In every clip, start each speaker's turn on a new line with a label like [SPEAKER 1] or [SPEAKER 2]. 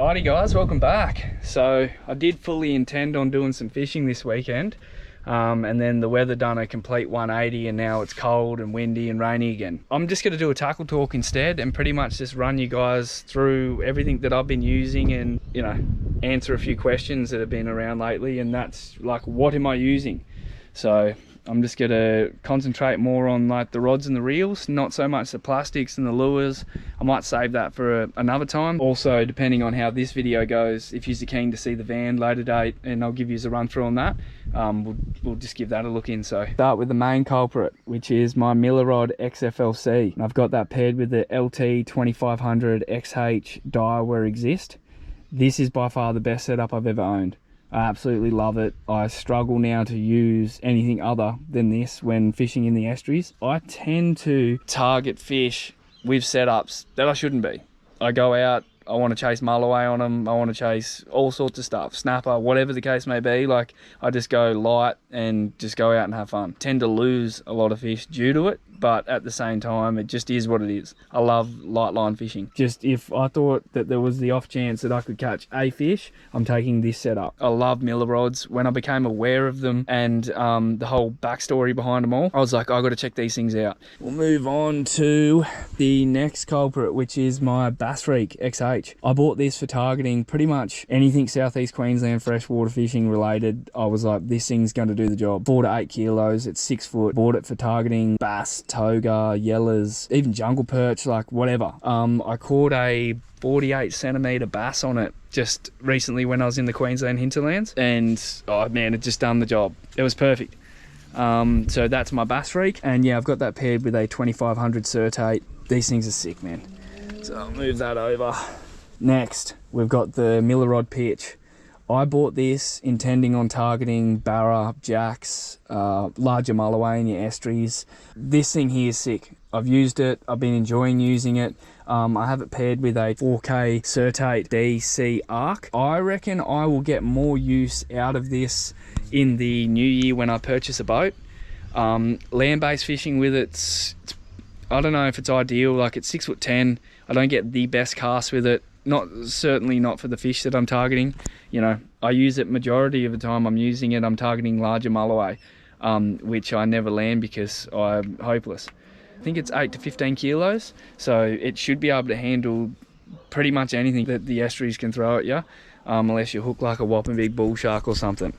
[SPEAKER 1] Alrighty guys, welcome back. So I did fully intend on doing some fishing this weekend, and then the weather done a complete 180 and now it's cold and windy and rainy again. I'm just going to do a tackle talk instead and pretty much just run you guys through everything that I've been using and, you know, answer a few questions that have been around lately, and that's like, what am I using? So I'm just going to concentrate more on like the rods and the reels, not so much the plastics and the lures. I might save that for another time. Also, depending on how this video goes, if you're keen to see the van later date, and I'll give you a run through on that, we'll just give that a look in. So start with the main culprit, which is my Millerod XFLC. And I've got that paired with the LT 2500 XH Daiwa Exist. This is by far the best setup I've ever owned. I absolutely love it. I struggle now to use anything other than this when fishing in the estuaries. I tend to target fish with setups that I shouldn't be. I go out, I want to chase mulloway on them, I want to chase all sorts of stuff, snapper, whatever the case may be. Like, I just go light and just go out and have fun. Tend to lose a lot of fish due to it, but at the same time, it just is what it is. I love light line fishing. Just if I thought that there was the off chance that I could catch a fish, I'm taking this setup. I love Miller rods. When I became aware of them and the whole backstory behind them all, I was like, I got to check these things out. We'll move on to the next culprit, which is my Bass Freak XH. I bought this for targeting pretty much anything Southeast Queensland freshwater fishing related. I was like, this thing's going to do the job. 4 to 8 kilos, it's 6 foot. Bought it for targeting bass, toga, yellers, even jungle perch, like whatever. I caught a 48 centimeter bass on it just recently when I was in the Queensland hinterlands, and oh man, it just done the job. It was perfect. So that's my Bass Freak, and yeah, I've got that paired with a 2500 Certate. These things are sick, man. So I'll move that over. Next, we've got the Millerod Pitch. I bought this intending on targeting barra, jacks, larger mulloway in your estuaries. This thing here is sick. I've used it, I've been enjoying using it. I have it paired with a 4K Certate DC Arc. I reckon I will get more use out of this in the new year when I purchase a boat. Land-based fishing with it's I don't know if it's ideal. Like, it's 6'10". I don't get the best cast with it. Certainly not for the fish that I'm targeting. You know, I use it majority of the time I'm using it, I'm targeting larger mulloway, which I never land because I'm hopeless. I think it's 8 to 15 kilos, so it should be able to handle pretty much anything that the estuaries can throw at you, unless you hook like a whopping big bull shark or something.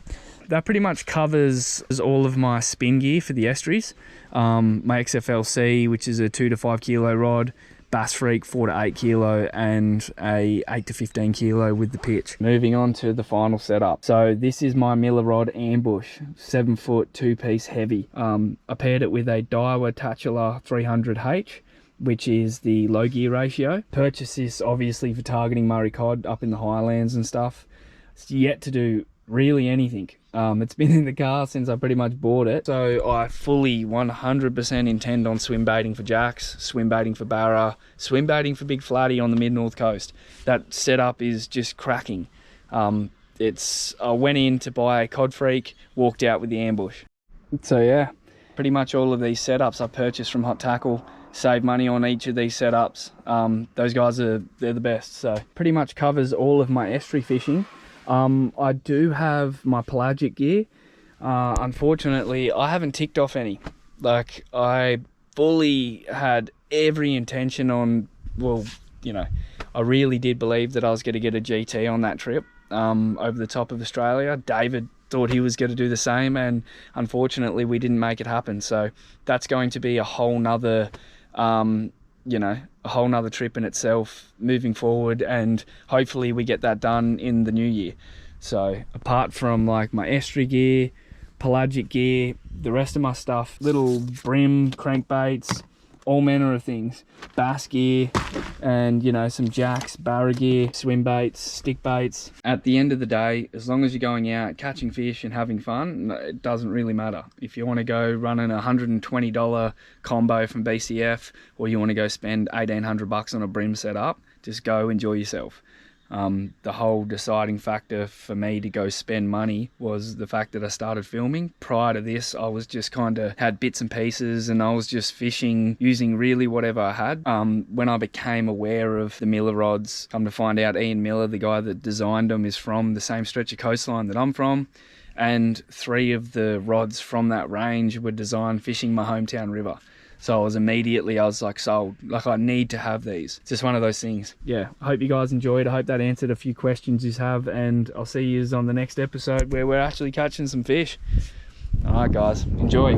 [SPEAKER 1] That pretty much covers all of my spin gear for the estuaries. My XFLC, which is a 2 to 5 kilo rod, Bass Freak 4 to 8 kilo, and a 8 to 15 kilo with the pitch. Moving on to the final setup. So this is my Millerod Ambush, 7 foot 2-piece heavy. I paired it with a Daiwa Tatula 300H, which is the low gear ratio. Purchased this obviously for targeting Murray cod up in the highlands and stuff. It's yet to do really anything. It's been in the car since I pretty much bought it, so I fully 100% intend on swim baiting for jacks, swim baiting for barra, swim baiting for big flatty on the mid-north coast. That setup is just cracking. I went in to buy a Cod Freak, walked out with the Ambush. So yeah, pretty much all of these setups I purchased from Hot Tackle. Save money on each of these setups. Those guys they're the best. So pretty much covers all of my estuary fishing. I do have my pelagic gear. Unfortunately, I haven't ticked off any. Like, I fully had every intention on, well, you know, I really did believe that I was going to get a GT on that trip over the top of Australia. David thought he was going to do the same, and unfortunately we didn't make it happen. So that's going to be a whole nother you know, a whole nother trip in itself moving forward, and hopefully we get that done in the new year. So apart from like my estuary gear, pelagic gear, the rest of my stuff, little brim crankbaits, all manner of things, bass gear, and, you know, some jacks, barra gear, swim baits, stick baits. At the end of the day, as long as you're going out catching fish and having fun, it doesn't really matter. If you want to go running a $120 combo from BCF, or you want to go spend $1,800 on a brim setup, just go enjoy yourself. The whole deciding factor for me to go spend money was the fact that I started filming. Prior to this, I was just kind of had bits and pieces, and I was just fishing using really whatever I had. When I became aware of the Miller rods, come to find out Ian Miller, the guy that designed them, is from the same stretch of coastline that I'm from. And 3 of the rods from that range were designed fishing my hometown river. So I was like sold. Like, I need to have these. It's just one of those things. Yeah, I hope you guys enjoyed. I hope that answered a few questions you have, and I'll see you on the next episode where we're actually catching some fish. All right, guys, enjoy.